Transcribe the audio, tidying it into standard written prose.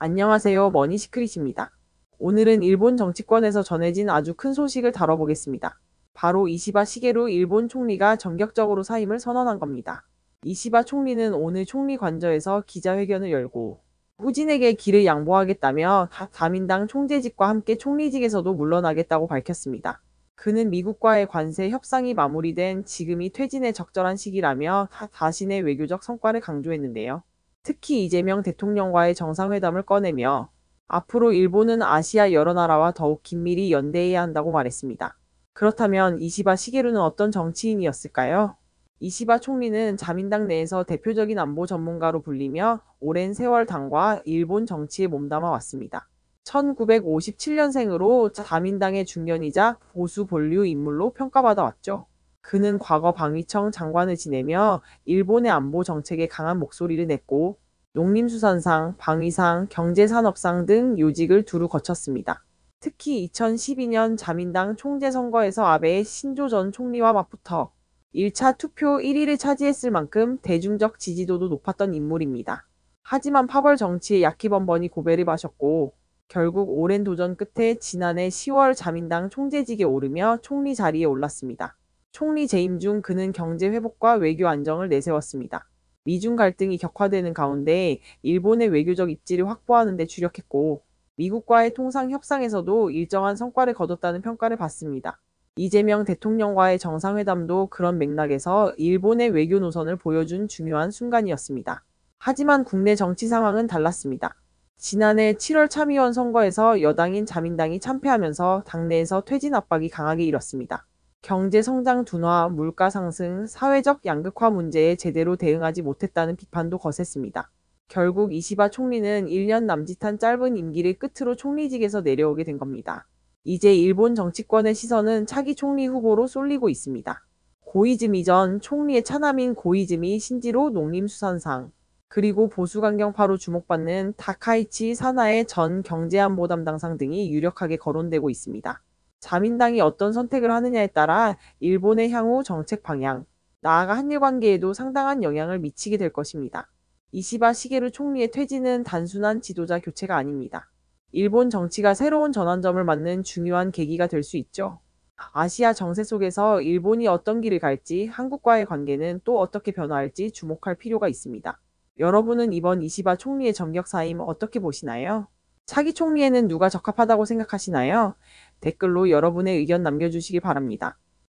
안녕하세요. 머니시크릿입니다. 오늘은 일본 정치권에서 전해진 아주 큰 소식을 다뤄보겠습니다. 바로 이시바 시게루 일본 총리가 전격적으로 사임을 선언한 겁니다. 이시바 총리는 오늘 총리 관저에서 기자회견을 열고 후진에게 길을 양보하겠다며 자민당 총재직과 함께 총리직에서도 물러나겠다고 밝혔습니다. 그는 미국과의 관세 협상이 마무리된 지금이 퇴진에 적절한 시기라며 자신의 외교적 성과를 강조했는데요. 특히 이재명 대통령과의 정상회담을 꺼내며 앞으로 일본은 아시아 여러 나라와 더욱 긴밀히 연대해야 한다고 말했습니다. 그렇다면 이시바 시게루는 어떤 정치인이었을까요? 이시바 총리는 자민당 내에서 대표적인 안보 전문가로 불리며 오랜 세월 당과 일본 정치에 몸담아 왔습니다. 1957년생으로 자민당의 중견이자 보수 본류 인물로 평가받아 왔죠. 그는 과거 방위청 장관을 지내며 일본의 안보 정책에 강한 목소리를 냈고 농림수산상, 방위상, 경제산업상 등 요직을 두루 거쳤습니다. 특히 2012년 자민당 총재 선거에서 아베의 신조 전 총리와 맞붙어 1차 투표 1위를 차지했을 만큼 대중적 지지도도 높았던 인물입니다. 하지만 파벌 정치에 야키번번이 고배를 마셨고 결국 오랜 도전 끝에 지난해 10월 자민당 총재직에 오르며 총리 자리에 올랐습니다. 총리 재임 중 그는 경제 회복과 외교 안정을 내세웠습니다. 미중 갈등이 격화되는 가운데 일본의 외교적 입지를 확보하는 데 주력했고 미국과의 통상 협상에서도 일정한 성과를 거뒀다는 평가를 받습니다. 이재명 대통령과의 정상회담도 그런 맥락에서 일본의 외교 노선을 보여준 중요한 순간이었습니다. 하지만 국내 정치 상황은 달랐습니다. 지난해 7월 참의원 선거에서 여당인 자민당이 참패하면서 당내에서 퇴진 압박이 강하게 일었습니다. 경제 성장 둔화, 물가 상승, 사회적 양극화 문제에 제대로 대응하지 못했다는 비판도 거셌습니다. 결국 이시바 총리는 1년 남짓한 짧은 임기를 끝으로 총리직에서 내려오게 된 겁니다. 이제 일본 정치권의 시선은 차기 총리 후보로 쏠리고 있습니다. 고이즈미 전 총리의 차남인 고이즈미 신지로 농림수산상, 그리고 보수강경파로 주목받는 다카이치 사나의 전 경제안보 담당상 등이 유력하게 거론되고 있습니다. 자민당이 어떤 선택을 하느냐에 따라 일본의 향후 정책 방향, 나아가 한일 관계에도 상당한 영향을 미치게 될 것입니다. 이시바 시게루 총리의 퇴진은 단순한 지도자 교체가 아닙니다. 일본 정치가 새로운 전환점을 맞는 중요한 계기가 될 수 있죠. 아시아 정세 속에서 일본이 어떤 길을 갈지, 한국과의 관계는 또 어떻게 변화할지 주목할 필요가 있습니다. 여러분은 이번 이시바 총리의 전격 사임 어떻게 보시나요? 차기 총리에는 누가 적합하다고 생각하시나요? 댓글로 여러분의 의견 남겨주시기 바랍니다.